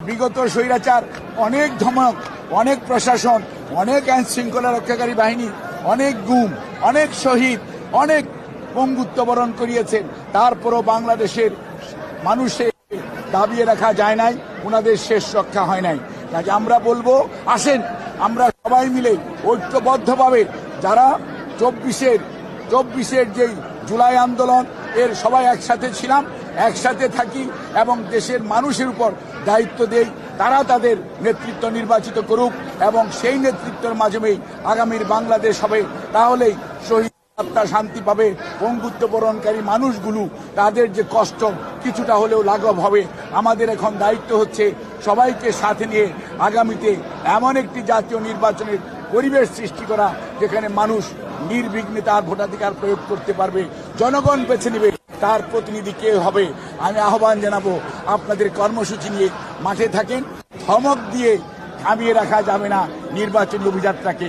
বিগত স্বৈরাচার অনেক ধমক, অনেক প্রশাসন, অনেক আইন শৃঙ্খলা রক্ষাকারী বাহিনী, অনেক গুম, অনেক শহীদ, অনেক পঙ্গুত্ব বরণ করিয়েছেন। তারপরও বাংলাদেশের মানুষের দাবিয়ে রাখা যায় নাই, ওনাদের শেষ রক্ষা হয় নাই। কাজে আমরা বলবো, আসেন আমরা সবাই মিলে ঐক্যবদ্ধভাবে যারা চব্বিশের যেই জুলাই আন্দোলন এর সবাই একসাথে ছিলাম, একসাথে থাকি এবং দেশের মানুষের উপর দায়িত্ব দেই, তারা তাদের নেতৃত্ব নির্বাচিত করুক এবং সেই নেতৃত্বের মাধ্যমেই আগামীর বাংলাদেশ হবে। তাহলেই শহীদ আত্মা শান্তি পাবে, পঙ্গুত্ব বরণকারী মানুষগুলো তাদের যে কষ্ট কিছুটা হলেও লাঘব হবে। আমাদের এখন দায়িত্ব হচ্ছে সবাইকে সাথে নিয়ে আগামীতে এমন একটি জাতীয় নির্বাচনের পরিবেশ সৃষ্টি করা যেখানে মানুষ নির্বিঘ্নে তার ভোটাধিকার প্রয়োগ করতে পারবে, জনগণ বেছে নেবে তার প্রতিনিধি কে হবে। আমি আহ্বান জানাবো, আপনাদের কর্মসূচি নিয়ে মাঠে থাকেন, ধমক দিয়ে থামিয়ে রাখা যাবে না নির্বাচনী অভিযাত্রাকে।